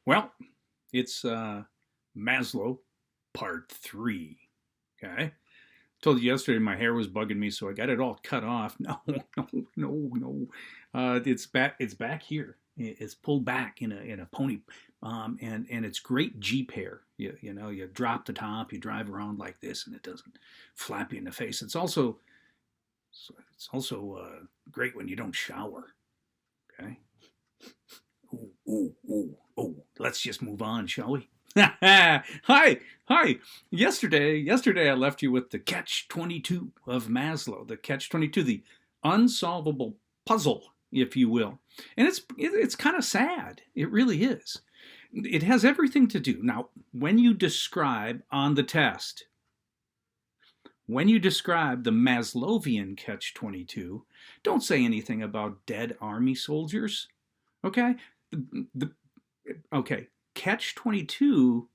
Well, it's Maslow part 3. Okay. Told you yesterday my hair was bugging me, so I got it all cut off. No, no. It's back. It's back here. It's pulled back in a pony, and it's great Jeep hair. You drop the top, you drive around like this, and it doesn't flap you in the face. It's also great when you don't shower. Okay. Ooh. Let's just move on, shall we? Hi. Yesterday I left you with the catch 22 of Maslow, the catch 22, the unsolvable puzzle, if you will. And it's kind of sad. It really is. It has everything to do. Now, when you describe on the test, when you describe the Maslowian catch 22, don't say anything about dead army soldiers. Okay? Okay, catch 22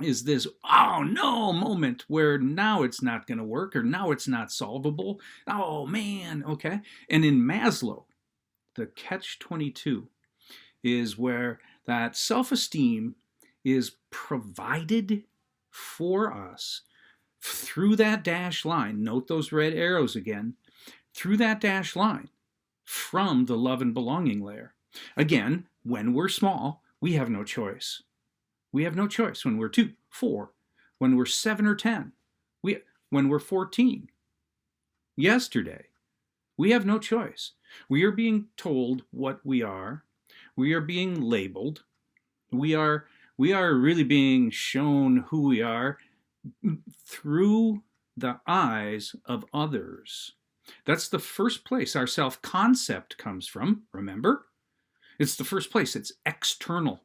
is this oh no moment where now it's not going to work or now it's not solvable. Oh man, okay. And in Maslow, the catch 22 is where that self-esteem is provided for us through that dash line. Note those red arrows again. Through that dash line from the love and belonging layer. Again, when we're small, we have no choice. We have no choice when we're 2, 4, when we're 7 or 10, when we're 14. Yesterday, we have no choice. We are being told what we are. We are being labeled. We are really being shown who we are through the eyes of others. That's the first place our self-concept comes from, remember? It's the first place. It's external.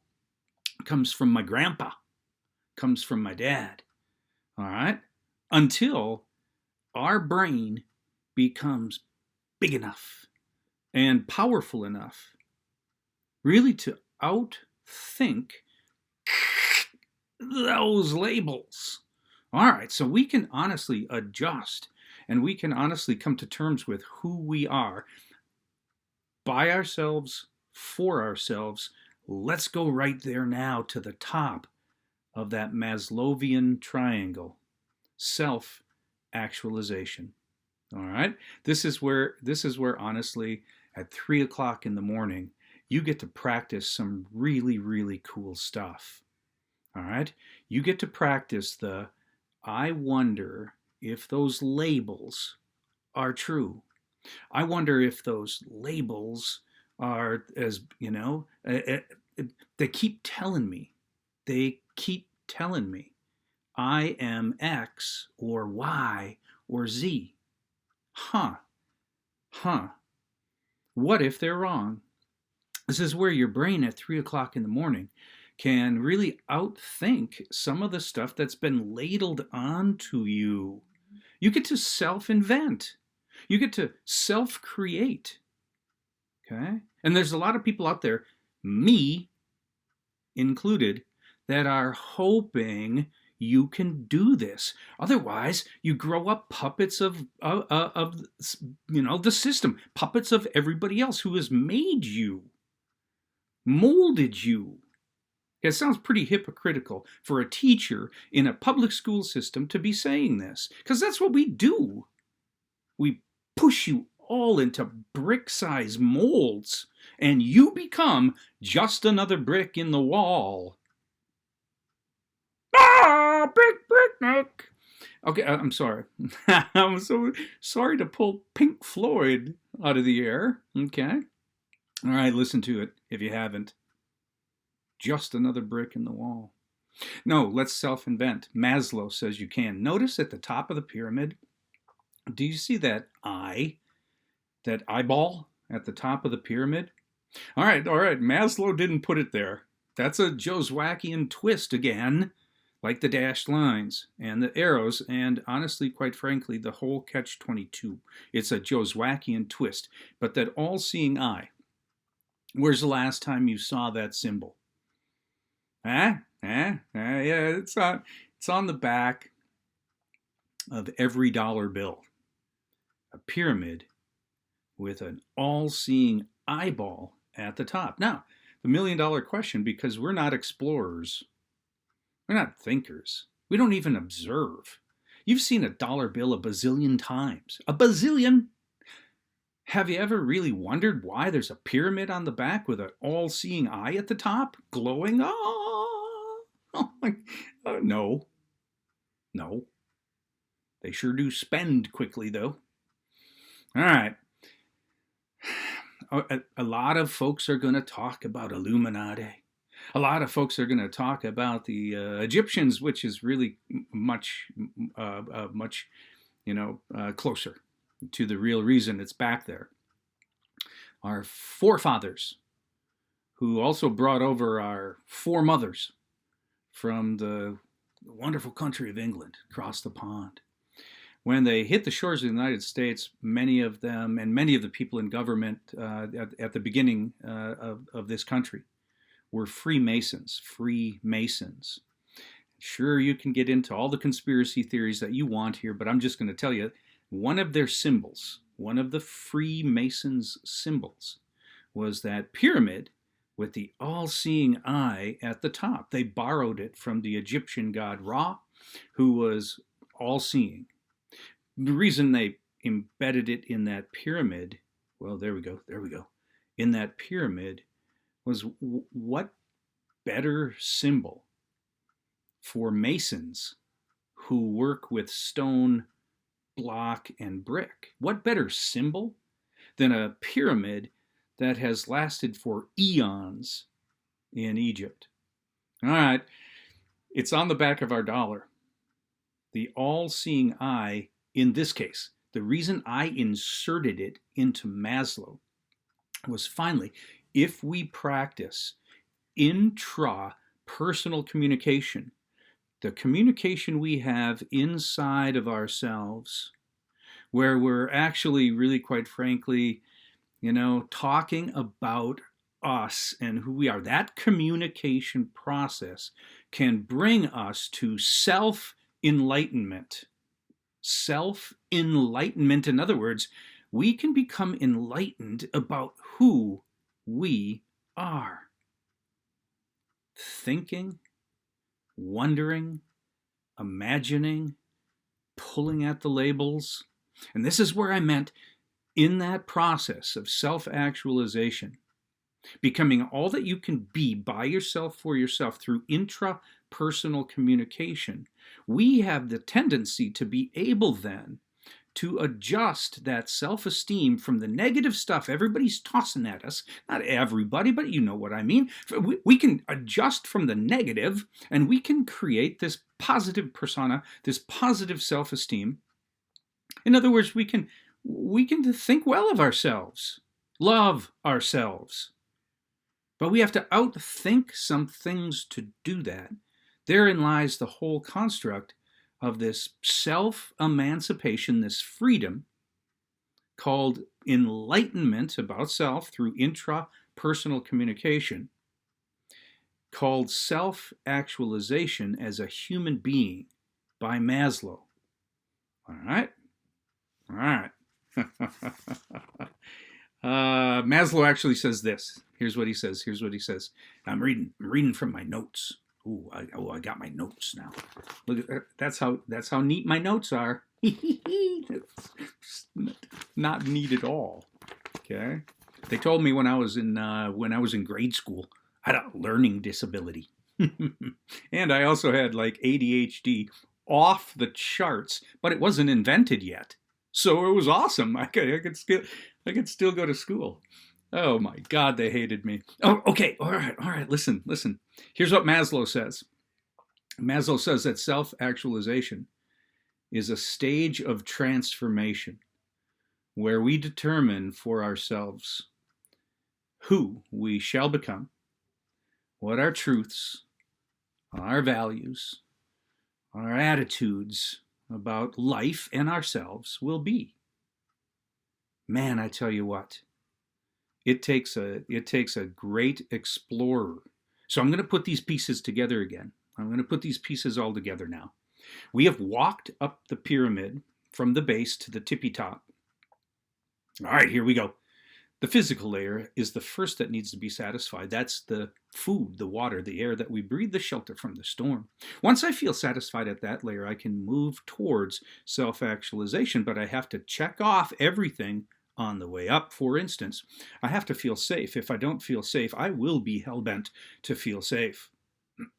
It comes from my grandpa. It comes from my dad. All right? Until our brain becomes big enough and powerful enough really to outthink those labels. All right, so we can honestly adjust and we can honestly come to terms with who we are by ourselves, for ourselves. Let's go right there now to the top of that Maslowian triangle, self-actualization. All right, this is where honestly at 3 o'clock in the morning you get to practice some really cool stuff. All right, you get to practice the I wonder if those labels are true. I wonder if those labels are, as they keep telling me, I am X or Y or Z. Huh. What if they're wrong? This is where your brain at 3 o'clock in the morning can really outthink some of the stuff that's been ladled onto you. You get to self-invent. You get to self-create. Okay? And there's a lot of people out there, me included, that are hoping you can do this. Otherwise, you grow up puppets of the system, puppets of everybody else who has made you, molded you. It sounds pretty hypocritical for a teacher in a public school system to be saying this, because that's what we do. We push you all into brick-sized molds, and you become just another brick in the wall. Ah, brick, Nick. Okay, I'm sorry. I'm so sorry to pull Pink Floyd out of the air. Okay. All right, listen to it if you haven't. Just another brick in the wall. No, let's self-invent. Maslow says you can. Notice at the top of the pyramid, do you see that eye? That eyeball at the top of the pyramid? All right. Maslow didn't put it there. That's a Joswiakian twist again, like the dashed lines and the arrows, and honestly, quite frankly, the whole catch 22. It's a Joswiakian twist. But that all-seeing eye, where's the last time you saw that symbol? Yeah, it's on the back of every dollar bill. A pyramid with an all-seeing eyeball at the top. Now, The $1,000,000 question, because we're not explorers. We're not thinkers. We don't even observe. You've seen a dollar bill a bazillion times. A bazillion? Have you ever really wondered why there's a pyramid on the back with an all-seeing eye at the top, glowing? Oh, no. No. They sure do spend quickly, though. All right. A lot of folks are going to talk about Illuminati. A lot of folks are going to talk about the Egyptians, which is really much closer to the real reason it's back there. Our forefathers, who also brought over our foremothers from the wonderful country of England across the pond. When they hit the shores of the United States, many of them and many of the people in government at the beginning of this country were Freemasons. Sure, you can get into all the conspiracy theories that you want here, but I'm just going to tell you, one of their symbols, one of the Freemasons' symbols, was that pyramid with the all-seeing eye at the top. They borrowed it from the Egyptian god Ra, who was all-seeing. The reason they embedded it in that pyramid, well, there we go, in that pyramid, was what better symbol for masons who work with stone, block, and brick? What better symbol than a pyramid that has lasted for eons in Egypt? All right, it's on the back of our dollar. The all-seeing eye, in this case, the reason I inserted it into Maslow was finally, if we practice intrapersonal communication, the communication we have inside of ourselves, where we're actually really, quite frankly, talking about us and who we are, that communication process can bring us to self-enlightenment. Self-enlightenment, in other words, we can become enlightened about who we are. Thinking, wondering, imagining, pulling at the labels. And this is where I meant, in that process of self-actualization, becoming all that you can be by yourself, for yourself, through intrapersonal communication, we have the tendency to be able then to adjust that self-esteem from the negative stuff everybody's tossing at us. Not everybody, but you know what I mean. We can adjust from the negative, and we can create this positive persona, this positive self-esteem. In other words, we can think well of ourselves, love ourselves. But we have to outthink some things to do that. Therein lies the whole construct of this self-emancipation, this freedom called enlightenment about self through intrapersonal communication, called self-actualization as a human being by Maslow. All right? Maslow actually says this. Here's what he says. I'm reading from my notes. I got my notes now. Look at that. That's how neat my notes are. Not neat at all. Okay. They told me when I was in grade school, I had a learning disability, and I also had like ADHD off the charts, but it wasn't invented yet. So it was awesome. I could still go to school. Oh my God, they hated me. Oh, okay. All right. Listen. Here's what Maslow says. Maslow says that self-actualization is a stage of transformation where we determine for ourselves who we shall become, what our truths, our values, our attitudes about life and ourselves will be. Man, I tell you what, it takes a great explorer. So I'm going to put these pieces together again. I'm going to put these pieces all together now. We have walked up the pyramid from the base to the tippy top. All right, here we go. The physical layer is the first that needs to be satisfied. That's the food, the water, the air that we breathe, the shelter from the storm. Once I feel satisfied at that layer, I can move towards self-actualization, but I have to check off everything on the way up. For instance, I have to feel safe. If I don't feel safe, I will be hell-bent to feel safe.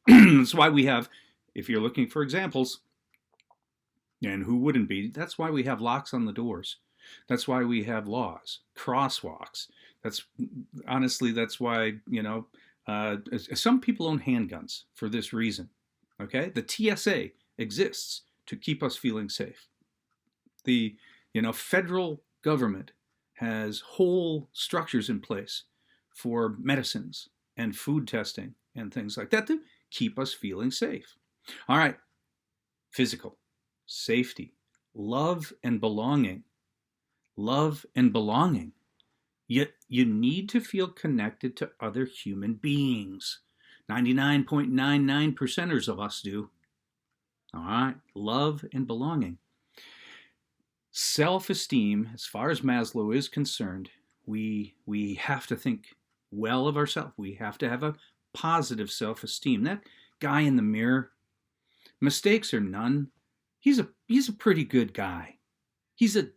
That's why we have, if you're looking for examples, and who wouldn't be, that's why we have locks on the doors. That's why we have laws, crosswalks. That's honestly, that's why, some people own handguns for this reason. Okay, the TSA exists to keep us feeling safe. The federal government has whole structures in place for medicines and food testing and things like that to keep us feeling safe. All right, physical, safety, love and belonging. Love and belonging. Yet you need to feel connected to other human beings. 99.99%ers of us do. All right, love and belonging. Self-esteem, as far as Maslow is concerned, we have to think well of ourselves. We have to have a positive self-esteem. That guy in the mirror, mistakes or none, he's a pretty good guy. He's a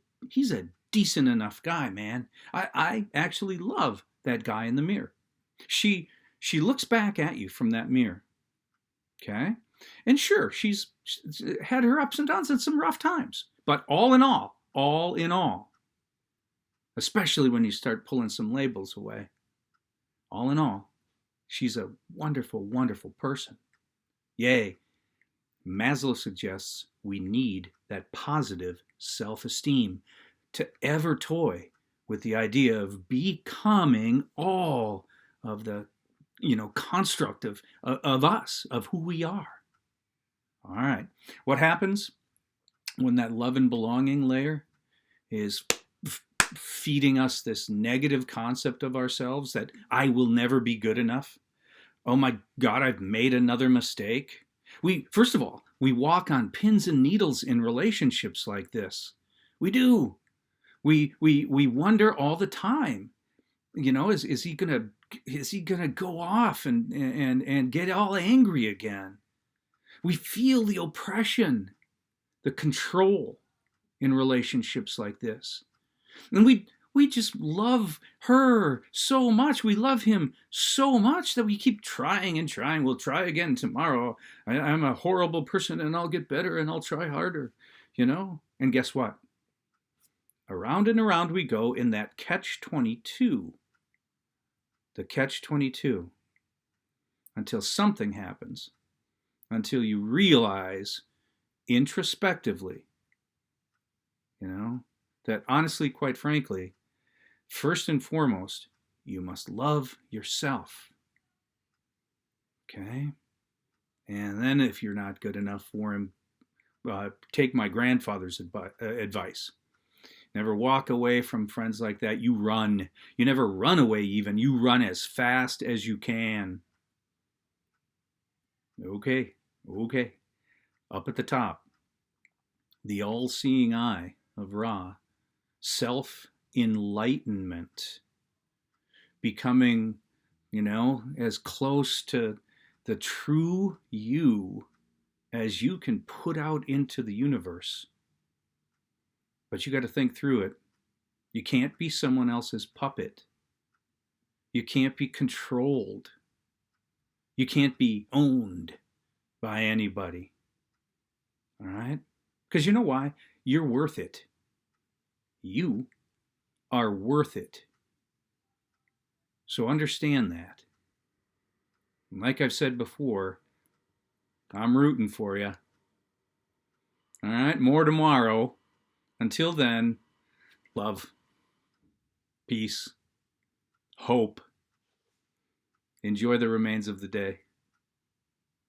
decent enough guy, man. I actually love that guy in the mirror. She looks back at you from that mirror. Okay? And sure, she's had her ups and downs and some rough times. But all in all, especially when you start pulling some labels away, all in all, she's a wonderful, wonderful person. Yay. Maslow suggests we need that positive self-esteem to ever toy with the idea of becoming all of the, construct of us, of who we are. All right. What happens when that love and belonging layer is feeding us this negative concept of ourselves that I will never be good enough? Oh my God, I've made another mistake. First of all, we walk on pins and needles in relationships like this. We do. We wonder all the time, is he gonna go off and get all angry again? We feel the oppression, the control in relationships like this, and we just love her so much. We love him so much that we keep trying and trying. We'll try again tomorrow. I'm a horrible person, and I'll get better, and I'll try harder, And guess what? Around and around we go in that catch-22. The catch-22. Until something happens. Until you realize introspectively, that honestly, quite frankly, first and foremost, you must love yourself. Okay? And then if you're not good enough for him, take my grandfather's advice. Never walk away from friends like that. You run. You never run away even. You run as fast as you can. Okay. Up at the top, the all-seeing eye of Ra, self-enlightenment. Becoming, as close to the true you as you can put out into the universe. But you got to think through it. You can't be someone else's puppet. You can't be controlled. You can't be owned by anybody. All right? Because you know why? You're worth it. You are worth it. So understand that. And like I've said before, I'm rooting for you. All right? More tomorrow. Until then, love, peace, hope. Enjoy the remains of the day.